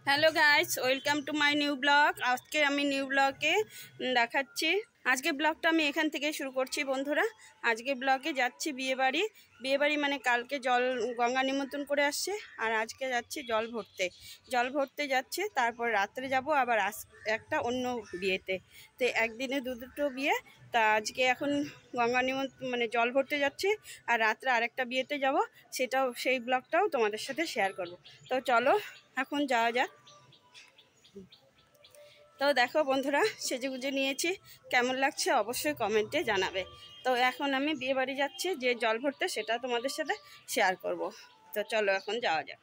Hello guys, welcome to my new blog. আজকে আমি new ব্লগে দেখাচ্ছি। আজকে ব্লগটা আমি এখান থেকে শুরু করছি বন্ধুরা। আজকে ব্লগে যাচ্ছি বিয়েবাড়ি মানে কালকে গঙ্গা নিমন্ত্রণ করে আসছে, আর আজকে যাচ্ছি জল ভরতে যাচ্ছে। তারপর রাত্রে যাব আবার একটা অন্য বিয়েতে। তো একদিনে দুটো বিয়ে। তা আজকে এখন গঙ্গা নিমন্ত্রণ মানে জল ভরতে যাচ্ছে, আর রাত্রে আরেকটা বিয়েতে যাব। সেই ব্লগটাও তোমাদের সাথে শেয়ার করব। তো চলো এখন যাওয়া যাক। তো দেখো বন্ধুরা, সেজেগুজে নিয়েছি, কেমন লাগছে অবশ্যই কমেন্টে জানাবে। তো এখন আমি বিয়ে বাড়ি যাচ্ছি, যে জল ভরতে সেটা তোমাদের সাথে শেয়ার করব। তো চলো এখন যাওয়া যাক।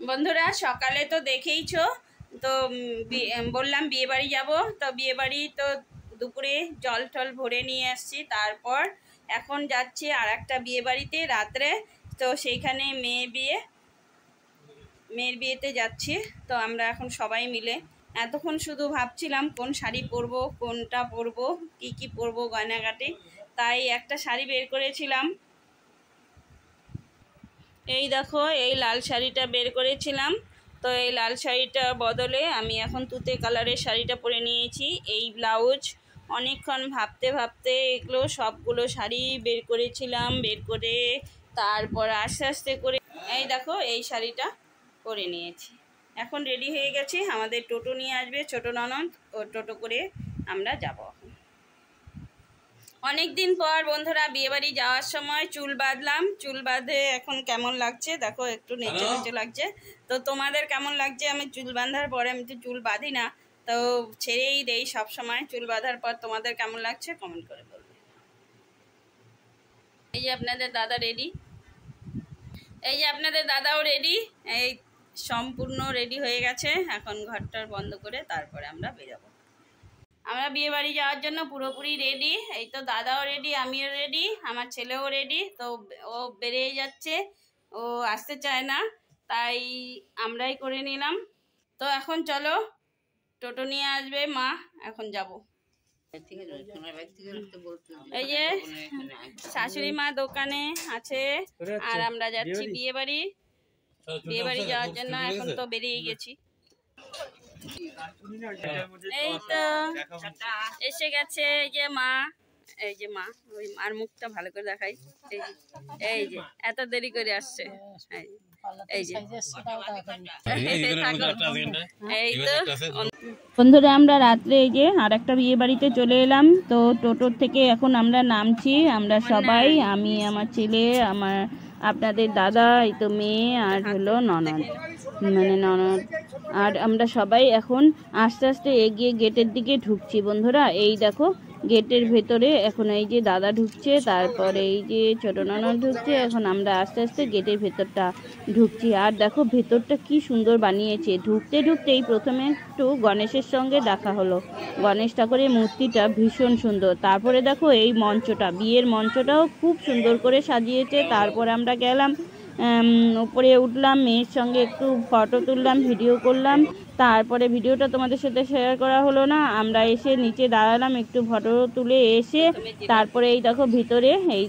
বন্ধুরা, সকালে তো দেখেইছো, তো বললাম বিয়ে বাড়ি যাবো। তো বিয়ে বাড়ি তো দুপুরে জল টল ভরে নিয়ে আসছি। তারপর এখন যাচ্ছি আর একটা বিয়ে বাড়িতে রাত্রে। তো সেইখানে মেয়ের বিয়েতে যাচ্ছি। তো আমরা এখন সবাই মিলে এতক্ষণ শুধু ভাবছিলাম কোন শাড়ি পরবো, কোনটা পরবো, কি পরবো গয়নাগাটি। তাই একটা শাড়ি বের করেছিলাম। এই দেখো, এই লাল শাড়িটা বের করেছিলাম। তো এই লাল শাড়িটা বদলে আমি এখন তুতে কালারের শাড়িটা পরে নিয়েছি। এই ব্লাউজ অনেকক্ষণ ভাবতে ভাবতে এগুলো সবগুলো শাড়ি বের করেছিলাম। বের করে তারপর আস্তে আস্তে করে এই দেখো এই শাড়িটা পরে নিয়েছি। এখন রেডি হয়ে গেছি, আমাদের টোটো নিয়ে আসবে ছোটো ননদ, ও টোটো করে আমরা যাব। অনেক দিন পর বন্ধুরা বিয়েবাড়ি যাওয়ার সময় চুল বাঁধলাম। চুল বাঁধে এখন কেমন লাগছে দেখো, একটু নেচে নেচে লাগছে। তো তোমাদের কেমন লাগছে? আমি চুল বাঁধার পরে, আমি তো চুল বাঁধি না, তো ছেড়েই দেই সব সময়। চুল বাঁধার পর তোমাদের কেমন লাগছে কমেন্ট করে বলবে। এই যে আপনাদের দাদা রেডি, এই যে আপনাদের দাদাও রেডি, এই সম্পূর্ণ রেডি হয়ে গেছে। এখন ঘরটার বন্ধ করে তারপরে আমরা বেরোবো। আমরা বিয়ে বাড়ি যাওয়ার জন্য পুরোপুরি রেডি। এই তো দাদাও রেডি, আমিও রেডি, আমার ছেলেও রেডি। তো ও বেরিয়ে যাচ্ছে, ও আসতে চায় না, তাই আমরাই করে নিলাম। তো এখন চলো, টোটো নিয়ে আসবে মা, এখন যাব। এই যে শাশুড়ি মা দোকানে আছে, আর আমরা যাচ্ছি বিয়ে বাড়ি যাওয়ার জন্য। এখন তো বেরিয়ে গেছি। এই তো এসে গেছে, এই যে মা, এই যে মা, ওই মার মুখটা ভালো করে দেখাই। এই যে এত দেরি করে আসছে। এই যে এই তো বন্ধুরা, আমরা রাত্রে এই যে আর একটা বিয়ে বাড়িতে চলে এলাম। তো টোটোর থেকে এখন আমরা নামছি, আমরা সবাই, আমি, আমার ছেলে, আপনাদের দাদা, এই তো মেয়ে, আর হলো ননদ, মানে ননদ, আর আমরা সবাই এখন আস্তে আস্তে এগিয়ে গেটের দিকে ঢুকছি। বন্ধুরা এই দেখো, গেটের ভেতরে। এখন এই যে দাদা ঢুকছে, তারপরে এই যে ছোট ননদ ঢুকছে। এখন আমরা আস্তে আস্তে গেটের ভেতরটা ঢুকছি। আর দেখো ভেতরটা কি সুন্দর বানিয়েছে। ঢুকতে ঢুকতেই প্রথমে একটু গণেশের সঙ্গে দেখা হলো। গণেশ ঠাকুরের মূর্তিটা ভীষণ সুন্দর। তারপরে দেখো এই মঞ্চটা, বিয়ের মঞ্চটাও খুব সুন্দর করে সাজিয়েছে। তারপরে আমরা গেলাম উপরে উঠলাম, মেয়ের সঙ্গে একটু ফটো তুললাম, ভিডিও করলাম। তারপরে ভিডিওটা তোমাদের সাথে শেয়ার করা হলো না। আমরা এসে নিচে দাঁড়ালাম, একটু ফটো তুলে এসে তারপরে এই দেখো ভিতরে এই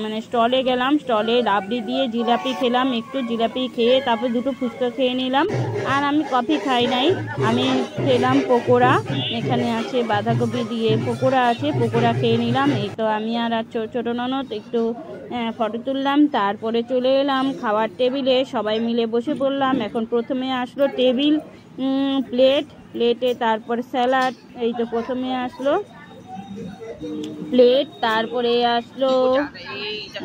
মানে স্টলে গেলাম। স্টলে রাবড়ি দিয়ে জিলাপি খেলাম, একটু জিলাপি খেয়ে তারপর দুটো ফুচকা খেয়ে নিলাম। আর আমি কফি খাই নাই, আমি খেলাম পকোড়া। এখানে আছে বাঁধাকপি দিয়ে পকোড়া আছে, পকোড়া খেয়ে নিলাম। এই তো আমি আর ছোট ননদ একটু ফটো তুললাম। তারপরে চলে এলাম খাওয়ার টেবিলে, সবাই মিলে বসে পড়লাম। এখন প্রথমে আসলো টেবিল, প্লেটে, তারপর স্যালাড। এই তো প্রথমে আসলো প্লেট, তারপরে আসলো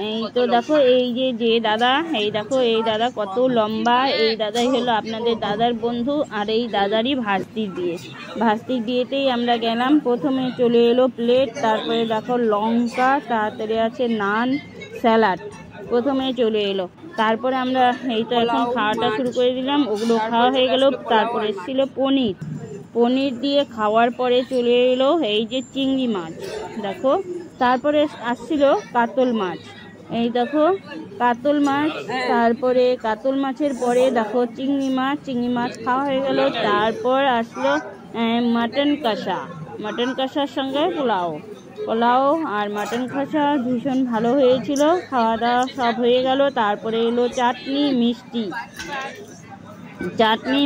এই তো দেখো এই যে দাদা, এই দেখো এই দাদা কত লম্বা। এই দাদাই হলো আপনাদের দাদার বন্ধু। আর এই দাদারই ভাস্তির বিয়েতেই আমরা গেলাম। প্রথমে চলে এলো প্লেট, তারপরে দেখো লঙ্কা, তাড়াতাড়ি আছে নান, স্যালাড প্রথমে চলে এলো। তারপরে আমরা এই তো এখন খাওয়াটা শুরু করে দিলাম। ওগুলো খাওয়া হয়ে গেল। তারপরে এসেছিল পনির দিয়ে খাওয়ার পরে চলে এলো এই যে চিংড়ি মাছ দেখো। তারপরে আসছিল কাতল মাছ, এই দেখো কাতল মাছ। তারপরে কাতল মাছের পরে দেখো চিংড়ি মাছ খাওয়া হয়ে গেল। তারপর আসলো মাটন কষার সঙ্গে পোলাও আর মাটন কষা ভীষণ ভালো হয়েছিল। খাওয়া দাওয়া সব হয়ে গেল। তারপরে এলো চাটনি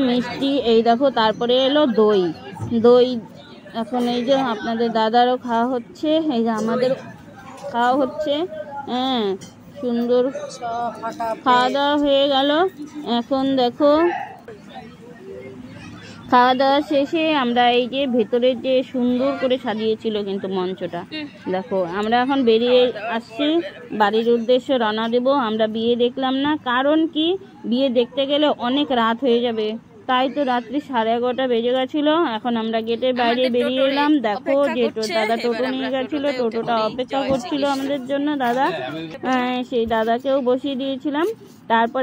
মিষ্টি, এই দেখো। তারপরে এলো দই। এখন এই যে আপনাদের দাদারও খাওয়া হচ্ছে, এই যে আমাদের খাওয়া হচ্ছে। হ্যাঁ, সুন্দর খাওয়া দাওয়া হয়ে গেল। এখন দেখো খাওয়া দাওয়া শেষে আমরা এই যে ভেতরে যে সুন্দর করে সাজিয়েছিল কিন্তু মঞ্চটা দেখো, আমরা এখন বেরিয়ে আসছি, বাড়ির উদ্দেশ্যে রওনা দেব। আমরা বিয়ে দেখলাম না, কারণ কি বিয়ে দেখতে গেলে অনেক রাত হয়ে যাবে, তাই তো রাত্রি 11:30 বেজে গেছিলো। এখন আমরা গেটের বাইরে বেরিয়ে এলাম। দেখো যে দাদা টোটো নিয়ে গেছিল, টোটোটা অপেক্ষা করছিল আমাদের জন্য দাদা, সেই দাদাকেও বসিয়ে দিয়েছিলাম। তারপরে